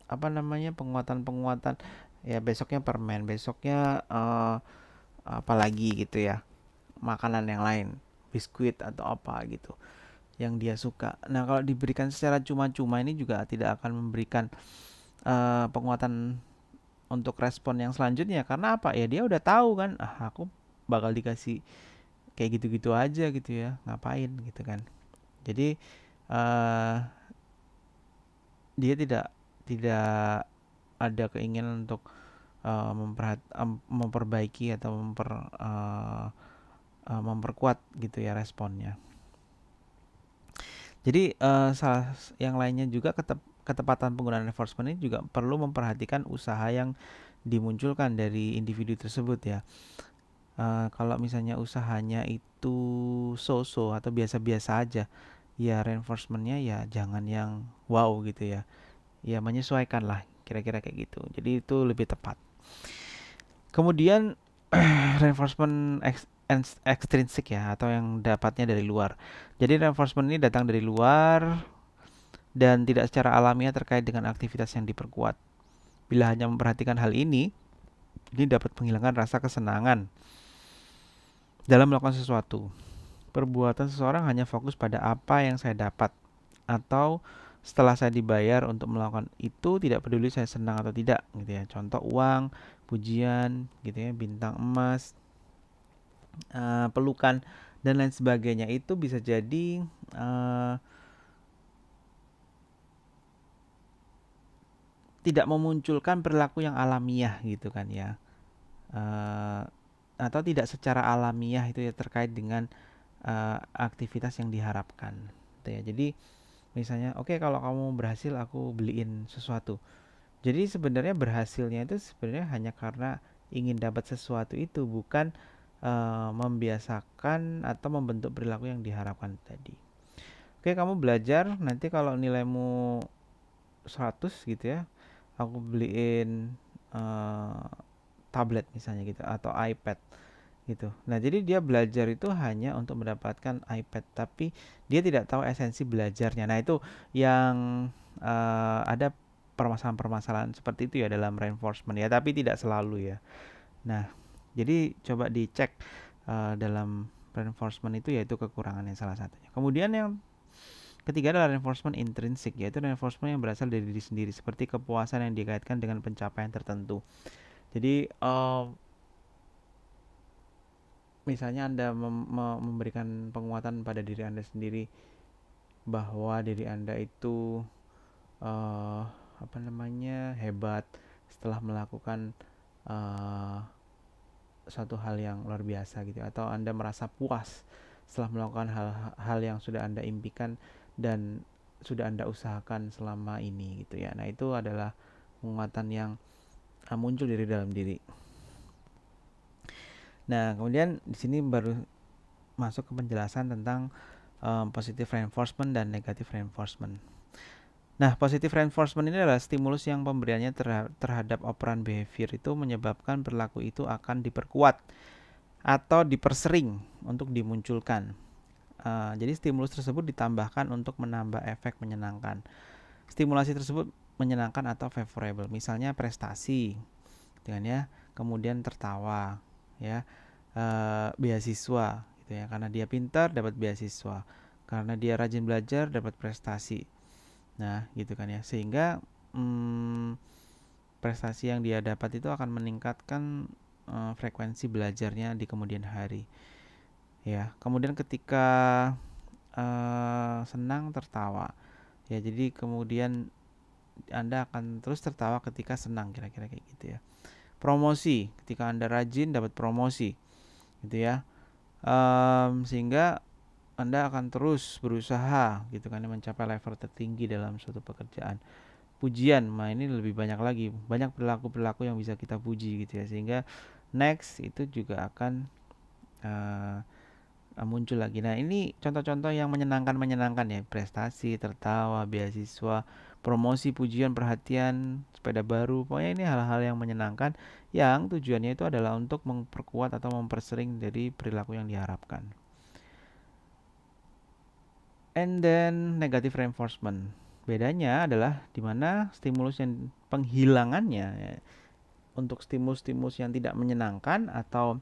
penguatan ya, besoknya permen, besoknya apalagi gitu ya, makanan yang lain, biskuit atau apa gitu yang dia suka. Nah, kalau diberikan secara cuma-cuma ini juga tidak akan memberikan penguatan untuk respon yang selanjutnya. Karena apa ya, dia udah tahu kan, aku bakal dikasih kayak gitu-gitu aja gitu ya, ngapain gitu kan. Jadi dia tidak ada keinginan untuk memperbaiki atau memperkuat gitu ya responnya. Jadi yang lainnya juga, ketepatan penggunaan reinforcement ini juga perlu memperhatikan usaha yang dimunculkan dari individu tersebut ya. Kalau misalnya usahanya itu so-so atau biasa-biasa aja, ya reinforcementnya ya jangan yang wow gitu ya. Ya menyesuaikan lah, kira-kira kayak gitu. Jadi itu lebih tepat. Kemudian reinforcement ekstrinsik ya, atau yang dapatnya dari luar. Jadi reinforcement ini datang dari luar, dan tidak secara alamiah terkait dengan aktivitas yang diperkuat. Bila hanya memperhatikan hal ini dapat menghilangkan rasa kesenangan dalam melakukan sesuatu. Perbuatan seseorang hanya fokus pada apa yang saya dapat, atau setelah saya dibayar untuk melakukan itu, tidak peduli saya senang atau tidak, gitu ya. Contoh uang, pujian, gitu ya, bintang emas, pelukan dan lain sebagainya. Itu bisa jadi tidak memunculkan perilaku yang alamiah, gitu kan ya. Atau tidak secara alamiah itu ya, terkait dengan aktivitas yang diharapkan, gitu ya. Jadi misalnya, oke, kalau kamu berhasil aku beliin sesuatu. Jadi sebenarnya berhasilnya itu sebenarnya hanya karena ingin dapat sesuatu itu, bukan membiasakan atau membentuk perilaku yang diharapkan tadi. Oke, kamu belajar, nanti kalau nilaimu 100 gitu ya, aku beliin tablet misalnya gitu, atau iPad gitu. Nah, jadi dia belajar itu hanya untuk mendapatkan iPad, tapi dia tidak tahu esensi belajarnya. Nah, itu yang ada permasalahan-permasalahan seperti itu ya dalam reinforcement ya, tapi tidak selalu ya. Nah, jadi coba dicek dalam reinforcement itu, yaitu kekurangannya salah satunya. Kemudian yang ketiga adalah reinforcement intrinsik, yaitu reinforcement yang berasal dari diri sendiri, seperti kepuasan yang dikaitkan dengan pencapaian tertentu. Jadi misalnya Anda memberikan penguatan pada diri Anda sendiri, bahwa diri Anda itu hebat setelah melakukan suatu hal yang luar biasa gitu, atau Anda merasa puas setelah melakukan hal-hal yang sudah Anda impikan dan sudah Anda usahakan selama ini gitu ya. Nah, itu adalah penguatan yang muncul dari dalam diri. Nah, kemudian di sini baru masuk ke penjelasan tentang positive reinforcement dan negative reinforcement. Nah, positive reinforcement ini adalah stimulus yang pemberiannya terhadap operan behavior itu menyebabkan perilaku itu akan diperkuat atau dipersering untuk dimunculkan. Jadi stimulus tersebut ditambahkan untuk menambah efek menyenangkan. Stimulasi tersebut menyenangkan atau favorable. Misalnya prestasi, dengan ya, kemudian tertawa, ya, beasiswa, gitu ya. Karena dia pintar dapat beasiswa, karena dia rajin belajar dapat prestasi. Nah, gitu kan ya. Sehingga prestasi yang dia dapat itu akan meningkatkan frekuensi belajarnya di kemudian hari. Ya, kemudian ketika senang tertawa. Ya, jadi kemudian Anda akan terus tertawa ketika senang, kira-kira kayak gitu ya. Promosi, ketika Anda rajin dapat promosi, gitu ya. Sehingga Anda akan terus berusaha gitu kan, mencapai level tertinggi dalam suatu pekerjaan. Pujian, ini lebih banyak lagi, banyak perilaku-perilaku yang bisa kita puji gitu ya, sehingga next itu juga akan muncul lagi. Nah, ini contoh-contoh yang menyenangkan ya, prestasi, tertawa, beasiswa, promosi, pujian, perhatian, sepeda baru. Pokoknya ini hal-hal yang menyenangkan yang tujuannya itu adalah untuk memperkuat atau mempersering dari perilaku yang diharapkan. And then negative reinforcement. Bedanya adalah di mana stimulus yang penghilangannya ya, untuk stimulus-stimulus yang tidak menyenangkan atau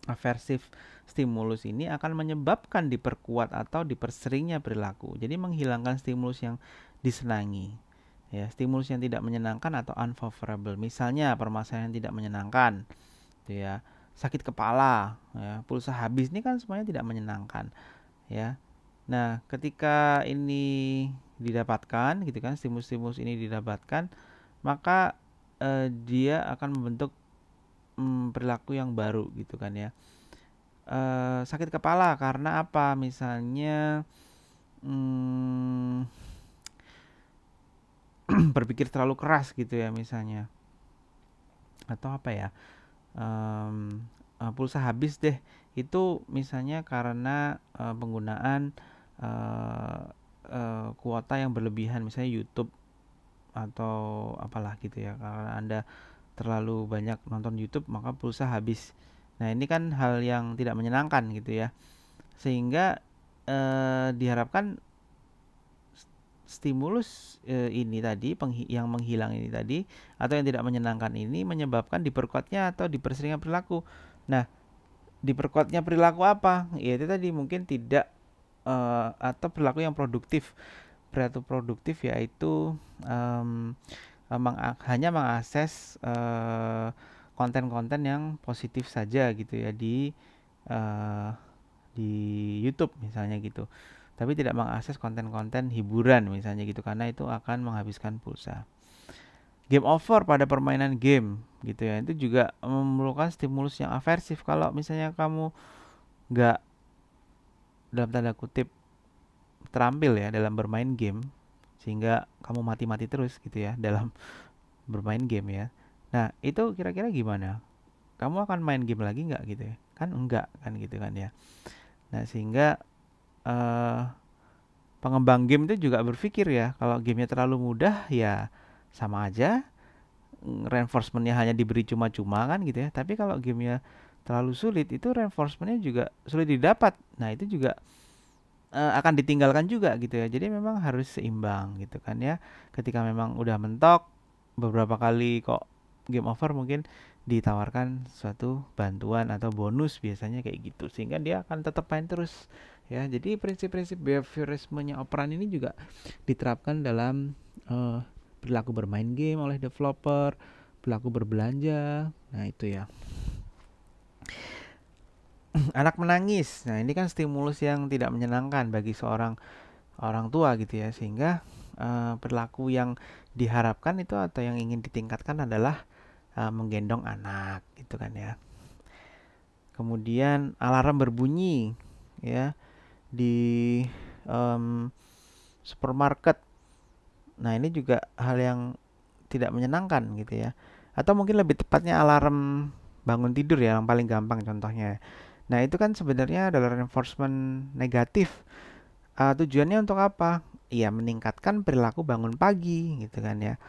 aversif stimulus ini akan menyebabkan diperkuat atau diperseringnya perilaku. Jadi menghilangkan stimulus yang disenangi. Ya, stimulus yang tidak menyenangkan atau unfavorable. Misalnya permasalahan yang tidak menyenangkan, gitu ya. Sakit kepala, ya, pulsa habis, ini kan semuanya tidak menyenangkan, ya. Nah, ketika ini didapatkan, gitu kan, stimulus-stimulus ini didapatkan, maka dia akan membentuk perilaku yang baru, gitu kan ya. Sakit kepala karena apa? Misalnya berpikir terlalu keras, gitu ya, misalnya. Atau apa ya? Pulsa habis deh. Itu misalnya karena penggunaan kuota yang berlebihan, misalnya YouTube atau apalah gitu ya. Karena Anda terlalu banyak nonton YouTube maka pulsa habis. Nah, ini kan hal yang tidak menyenangkan gitu ya. Sehingga diharapkan stimulus ini tadi yang menghilang ini tadi atau yang tidak menyenangkan ini menyebabkan diperkuatnya atau diperseringan perilaku. Nah, diperkuatnya perilaku apa? Ya itu tadi mungkin tidak atau perilaku yang produktif. Perilaku produktif yaitu hanya mengakses konten-konten yang positif saja gitu ya di YouTube misalnya gitu. Tapi tidak mengakses konten-konten hiburan misalnya gitu karena itu akan menghabiskan pulsa. Game over pada permainan game gitu ya. Itu juga memerlukan stimulus yang aversif. Kalau misalnya kamu nggak dalam tanda kutip terampil ya dalam bermain game sehingga kamu mati-mati terus gitu ya dalam bermain game ya. Nah, itu kira-kira gimana? Kamu akan main game lagi nggak gitu ya? Kan enggak kan gitu kan ya. Nah, sehingga pengembang game itu juga berpikir ya, kalau gamenya terlalu mudah ya sama aja reinforcementnya hanya diberi cuma-cuma kan gitu ya. Tapi kalau gamenya terlalu sulit itu reinforcementnya juga sulit didapat. Nah, itu juga akan ditinggalkan juga gitu ya. Jadi memang harus seimbang gitu kan ya. Ketika memang udah mentok beberapa kali kok game over mungkin ditawarkan suatu bantuan atau bonus biasanya kayak gitu sehingga dia akan tetap main terus ya. Jadi prinsip-prinsip behaviorismenya operan ini juga diterapkan dalam perilaku bermain game oleh developer, perilaku berbelanja. Nah, itu ya. Anak menangis. Nah, ini kan stimulus yang tidak menyenangkan bagi seorang orang tua gitu ya, sehingga perilaku yang diharapkan itu atau yang ingin ditingkatkan adalah menggendong anak gitu kan ya. Kemudian alarm berbunyi ya di supermarket. Nah, ini juga hal yang tidak menyenangkan gitu ya. Atau mungkin lebih tepatnya alarm bangun tidur ya yang paling gampang contohnya. Nah, itu kan sebenarnya adalah reinforcement negatif. Tujuannya untuk apa? Ya, meningkatkan perilaku bangun pagi gitu kan ya.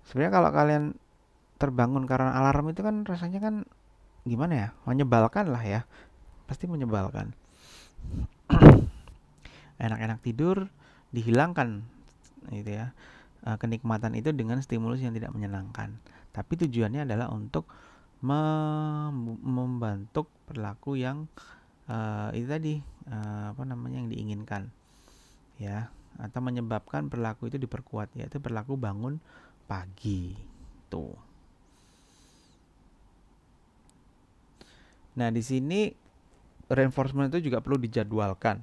Sebenarnya kalau kalian terbangun karena alarm itu kan rasanya kan gimana ya? Menyebalkan lah ya. Pasti menyebalkan. Enak-enak tidur dihilangkan gitu ya. Kenikmatan itu dengan stimulus yang tidak menyenangkan. Tapi tujuannya adalah untuk membentuk perilaku yang itu tadi yang diinginkan ya, atau menyebabkan perilaku itu diperkuat, yaitu perilaku bangun pagi tuh. Nah, di sini reinforcement itu juga perlu dijadwalkan.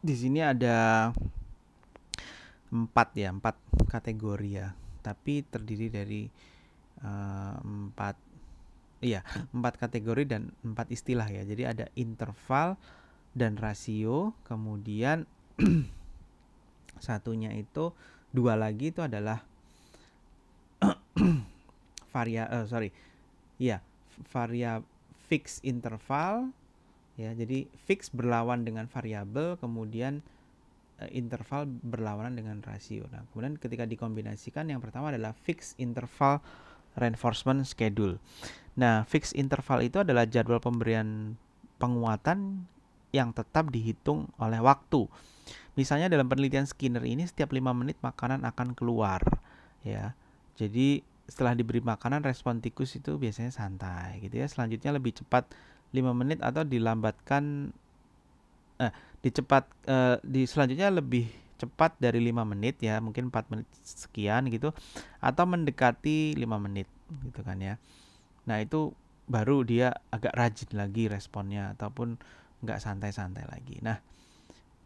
Di sini ada 4 kategori ya, tapi terdiri dari 4 kategori dan 4 istilah ya. Jadi ada interval dan rasio, kemudian satunya itu 2 lagi itu adalah fixed interval ya. Jadi fix berlawan dengan variabel, kemudian interval berlawanan dengan rasio. Nah, kemudian ketika dikombinasikan yang pertama adalah fixed interval reinforcement schedule. Nah, fixed interval itu adalah jadwal pemberian penguatan yang tetap dihitung oleh waktu. Misalnya dalam penelitian Skinner ini setiap 5 menit makanan akan keluar ya. Jadi setelah diberi makanan respon tikus itu biasanya santai gitu ya. Selanjutnya lebih cepat 5 menit atau dilambatkan selanjutnya lebih cepat dari 5 menit ya, mungkin 4 menit sekian gitu, atau mendekati 5 menit gitu kan ya. Nah, itu baru dia agak rajin lagi responnya ataupun nggak santai-santai lagi. Nah,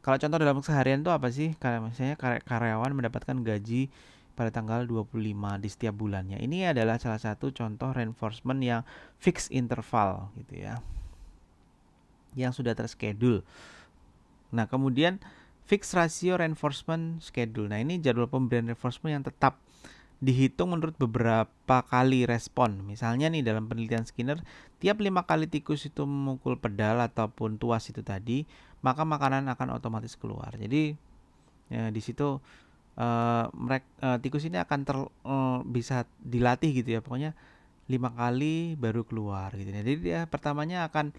kalau contoh dalam seharian itu apa sih? Kayak misalnya karyawan mendapatkan gaji pada tanggal 25 di setiap bulannya. Ini adalah salah satu contoh reinforcement yang fixed interval gitu ya, yang sudah terschedule. Nah, kemudian fixed ratio reinforcement schedule. Nah, ini jadwal pemberian reinforcement yang tetap dihitung menurut beberapa kali respon. Misalnya nih dalam penelitian Skinner, tiap 5 kali tikus itu memukul pedal ataupun tuas itu tadi, maka makanan akan otomatis keluar. Jadi ya, di situ tikus ini akan bisa dilatih gitu ya. Pokoknya 5 kali baru keluar gitu. Jadi dia pertamanya akan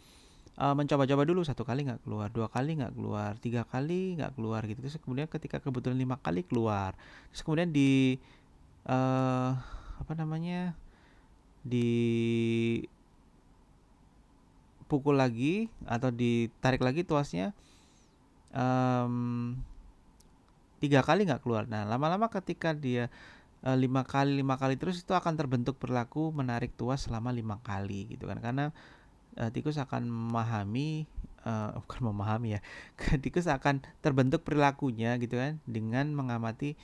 mencoba-coba dulu, 1 kali nggak keluar, 2 kali nggak keluar, 3 kali nggak keluar gitu. Terus kemudian ketika kebetulan 5 kali keluar, terus kemudian eh, apa namanya, dipukul lagi atau ditarik lagi tuasnya, 3 kali nggak keluar. Nah, lama-lama ketika dia 5 kali terus, itu akan terbentuk perilaku menarik tuas selama 5 kali gitu kan, karena tikus akan memahami, bukan memahami ya, tikus akan terbentuk perilakunya gitu kan dengan mengamati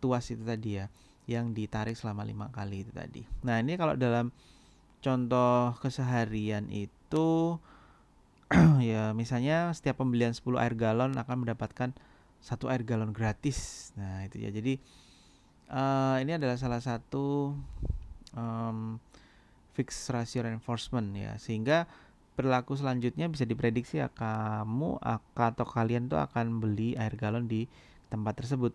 tuas itu tadi ya, yang ditarik selama 5 kali itu tadi. Nah, ini kalau dalam contoh keseharian itu ya misalnya setiap pembelian 10 air galon akan mendapatkan 1 air galon gratis. Nah, itu ya. Jadi ini adalah salah satu fixed ratio reinforcement ya, sehingga perilaku selanjutnya bisa diprediksi ya, kamu atau kalian tuh akan beli air galon di tempat tersebut,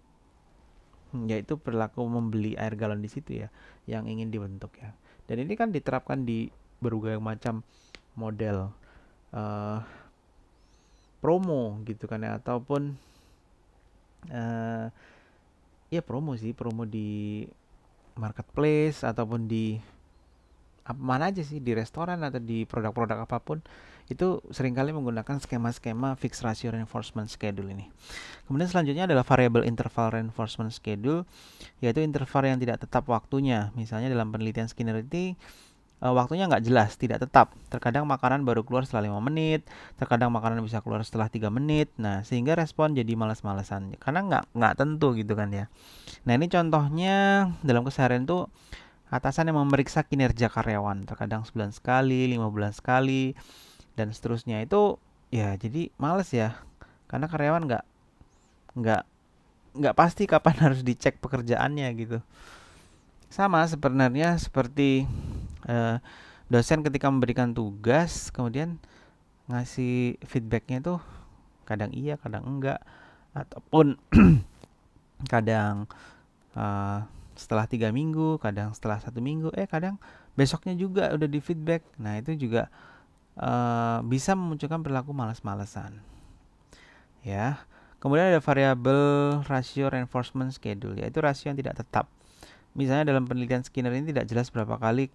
yaitu perilaku membeli air galon di situ ya yang ingin dibentuk ya. Dan ini kan diterapkan di berbagai macam model promo gitu kan ya, ataupun ya promo di marketplace ataupun di mana aja sih, di restoran atau di produk-produk apapun, itu seringkali menggunakan skema-skema fixed ratio reinforcement schedule ini. Kemudian selanjutnya adalah variable interval reinforcement schedule, yaitu interval yang tidak tetap waktunya. Misalnya dalam penelitian Skinner ini waktunya nggak jelas, tidak tetap. Terkadang makanan baru keluar setelah 5 menit, terkadang makanan bisa keluar setelah 3 menit. Nah, sehingga respon jadi malas-malasan karena nggak tentu gitu kan ya. Nah, ini contohnya dalam keseharian tuh atasan yang memeriksa kinerja karyawan, terkadang sebulan sekali, 5 bulan sekali, dan seterusnya. Itu ya jadi males ya, karena karyawan nggak nggak pasti kapan harus dicek pekerjaannya gitu. Sama sebenarnya seperti dosen ketika memberikan tugas, kemudian ngasih feedbacknya tuh kadang iya, kadang enggak, ataupun kadang setelah 3 minggu, kadang setelah 1 minggu, kadang besoknya juga udah di feedback. Nah, itu juga bisa memunculkan perilaku malas-malesan ya. Kemudian ada variable ratio reinforcement schedule, yaitu rasio yang tidak tetap. Misalnya dalam penelitian Skinner ini tidak jelas berapa kali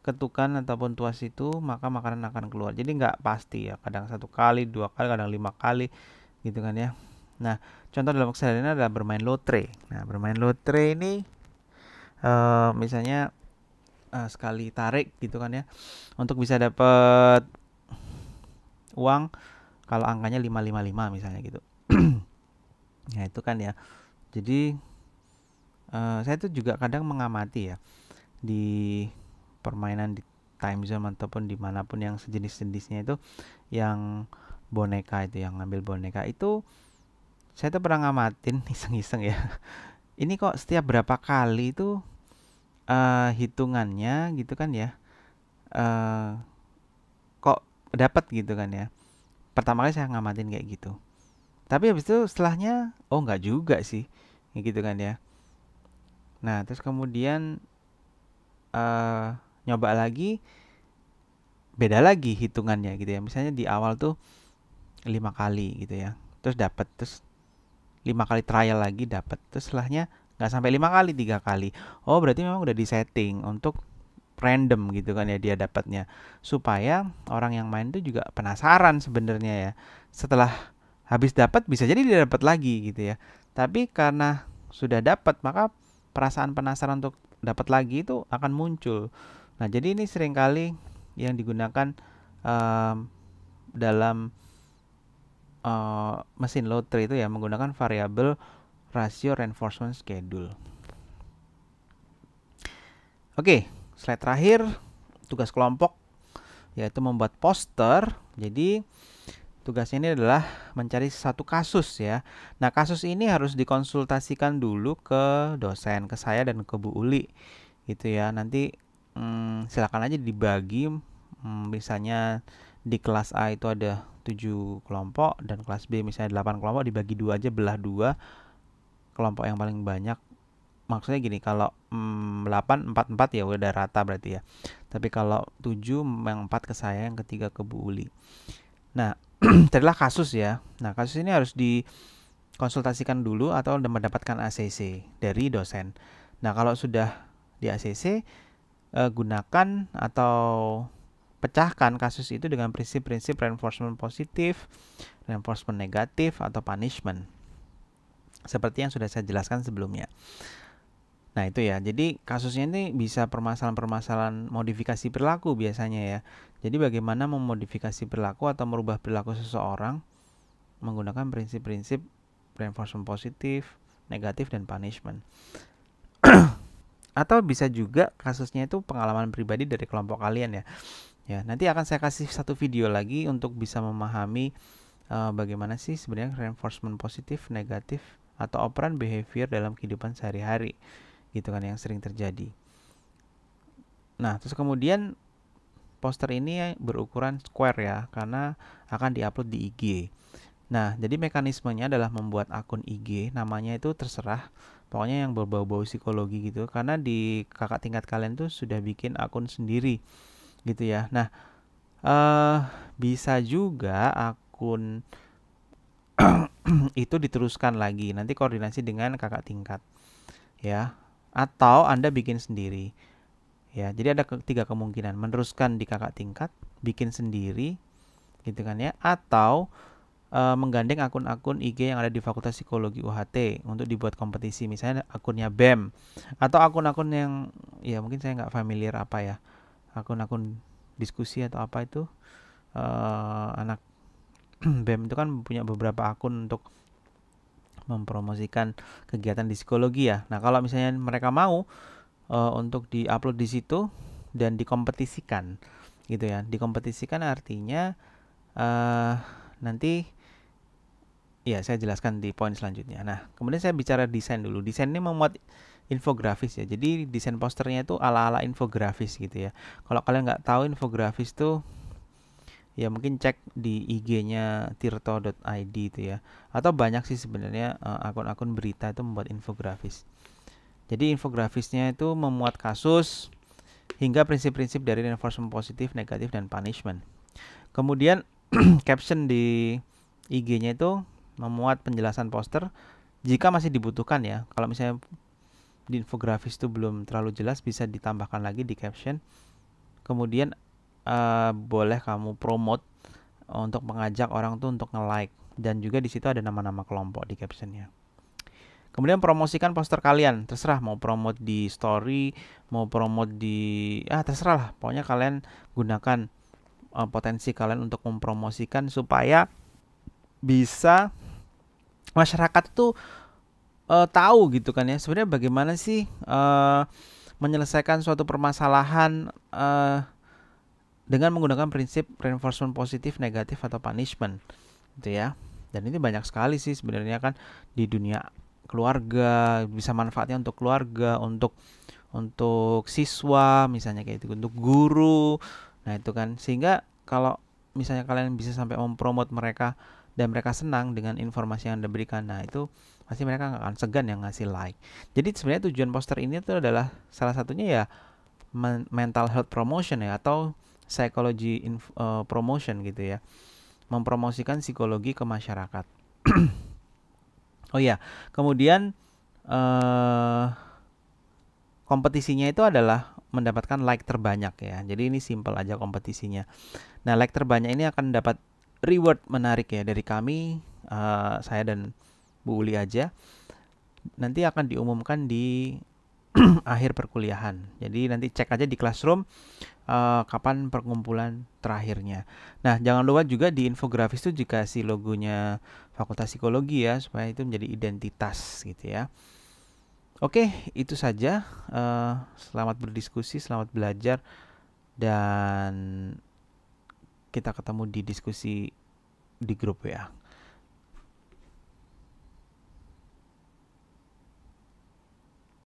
ketukan ataupun tuas itu maka makanan akan keluar. Jadi nggak pasti ya, kadang 1 kali, 2 kali, kadang 5 kali gitu kan ya. Nah, contoh dalam keseharian adalah bermain lotre. Nah, bermain lotre ini misalnya sekali tarik gitu kan ya, untuk bisa dapat uang kalau angkanya 555 misalnya gitu. Nah, itu kan ya. Jadi saya tuh juga kadang mengamati ya di permainan di time zone ataupun dimanapun yang sejenis-jenisnya itu, yang boneka itu, yang ngambil boneka itu, saya tuh pernah ngamatin iseng-iseng ya. Ini kok setiap berapa kali itu hitungannya gitu kan ya, kok dapat gitu kan ya. Pertama kali saya ngamatin kayak gitu, tapi habis itu setelahnya nggak juga sih gitu kan ya. Nah, terus kemudian nyoba lagi, beda lagi hitungannya gitu ya. Misalnya di awal tuh 5 kali gitu ya, terus dapat, terus 5 kali trial lagi dapat, terus setelahnya nggak sampai 5 kali, 3 kali. Berarti memang udah disetting untuk random gitu kan ya dia dapatnya, supaya orang yang main tuh juga penasaran sebenarnya ya. Setelah habis dapat bisa jadi dia dapat lagi gitu ya. Tapi karena sudah dapat, maka perasaan penasaran untuk dapat lagi itu akan muncul. Nah, jadi ini seringkali yang digunakan dalam mesin lotre itu ya, menggunakan variabel rasio reinforcement schedule. Oke, slide terakhir, tugas kelompok, yaitu membuat poster. Jadi tugasnya ini adalah mencari satu kasus ya. Nah, kasus ini harus dikonsultasikan dulu ke dosen, ke saya dan ke Bu Uli gitu ya. Nanti silakan aja dibagi, misalnya di kelas A itu ada 7 kelompok dan kelas B misalnya 8 kelompok, dibagi 2 aja, belah 2, kelompok yang paling banyak maksudnya gini, kalau 8 4 4 ya udah rata berarti ya. Tapi kalau 7 yang 4 ke saya, yang ketiga ke Bu Uli. Nah, itulah kasus ya. Nah, kasus ini harus dikonsultasikan dulu atau mendapatkan ACC dari dosen. Nah, kalau sudah di ACC, gunakan atau pecahkan kasus itu dengan prinsip-prinsip reinforcement positif, reinforcement negatif, atau punishment. Seperti yang sudah saya jelaskan sebelumnya. Nah itu ya, jadi kasusnya ini bisa permasalahan-permasalahan modifikasi perilaku biasanya ya. Jadi bagaimana memodifikasi perilaku atau merubah perilaku seseorang menggunakan prinsip-prinsip reinforcement positif, negatif, dan punishment. Atau bisa juga kasusnya itu pengalaman pribadi dari kelompok kalian ya. Ya, nanti akan saya kasih satu video lagi untuk bisa memahami bagaimana sih sebenarnya reinforcement positif, negatif, atau operant behavior dalam kehidupan sehari-hari, gitu kan, yang sering terjadi. Nah, terus kemudian poster ini berukuran square ya, karena akan diupload di IG. Nah, jadi mekanismenya adalah membuat akun IG, namanya itu terserah, pokoknya yang berbau-bau psikologi gitu, karena di kakak tingkat kalian tuh sudah bikin akun sendiri, gitu ya. Nah, bisa juga akun itu diteruskan lagi, nanti koordinasi dengan kakak tingkat, ya. Atau Anda bikin sendiri, ya. Jadi ada tiga kemungkinan: meneruskan di kakak tingkat, bikin sendiri, gitu kan ya, atau menggandeng akun-akun IG yang ada di Fakultas Psikologi UHT untuk dibuat kompetisi, misalnya akunnya BEM atau akun-akun yang ya mungkin saya nggak familiar apa ya, akun-akun diskusi atau apa itu, anak BEM itu kan punya beberapa akun untuk mempromosikan kegiatan di psikologi ya. Nah kalau misalnya mereka mau untuk diupload di situ dan dikompetisikan, gitu ya. Dikompetisikan artinya nanti ya saya jelaskan di poin selanjutnya. Nah, kemudian saya bicara desain dulu. Desain ini memuat infografis ya. Jadi desain posternya itu ala-ala infografis gitu ya. Kalau kalian nggak tahu infografis tuh, ya mungkin cek di IG-nya tirto.id itu ya. Atau banyak sih sebenarnya akun-akun berita itu membuat infografis. Jadi infografisnya itu memuat kasus hingga prinsip-prinsip dari reinforcement positif, negatif, dan punishment. Kemudian caption di IG-nya itu memuat penjelasan poster jika masih dibutuhkan ya. Kalau misalnya di infografis itu belum terlalu jelas, bisa ditambahkan lagi di caption. Kemudian boleh kamu promote untuk mengajak orang tuh untuk nge-like, dan juga di situ ada nama-nama kelompok di captionnya. Kemudian promosikan poster kalian, terserah mau promote di story, mau promote di terserah lah. Pokoknya kalian gunakan potensi kalian untuk mempromosikan supaya bisa masyarakat tuh tahu gitu kan ya, sebenarnya bagaimana sih menyelesaikan suatu permasalahan dengan menggunakan prinsip reinforcement positif, negatif, atau punishment gitu ya. Dan ini banyak sekali sih sebenarnya kan di dunia keluarga, bisa manfaatnya untuk keluarga, untuk siswa misalnya kayak itu, untuk guru. Nah itu kan, sehingga kalau misalnya kalian bisa sampai mempromot mereka dan mereka senang dengan informasi yang Anda berikan, nah itu pasti mereka nggak akan segan yang ngasih like. Jadi sebenarnya tujuan poster ini tuh adalah salah satunya ya mental health promotion ya, atau psychology promotion gitu ya, mempromosikan psikologi ke masyarakat. Oh ya, kemudian kompetisinya itu adalah mendapatkan like terbanyak ya. Jadi ini simple aja kompetisinya. Nah, like terbanyak ini akan dapat reward menarik ya dari kami, saya dan Bu Uli aja. Nanti akan diumumkan di akhir perkuliahan. Jadi nanti cek aja di Classroom kapan perkumpulan terakhirnya. Nah, jangan lupa juga di infografis itu jika si logonya Fakultas Psikologi ya, supaya itu menjadi identitas gitu ya. Oke, itu saja. Selamat berdiskusi, selamat belajar, dan kita ketemu di diskusi di grup ya.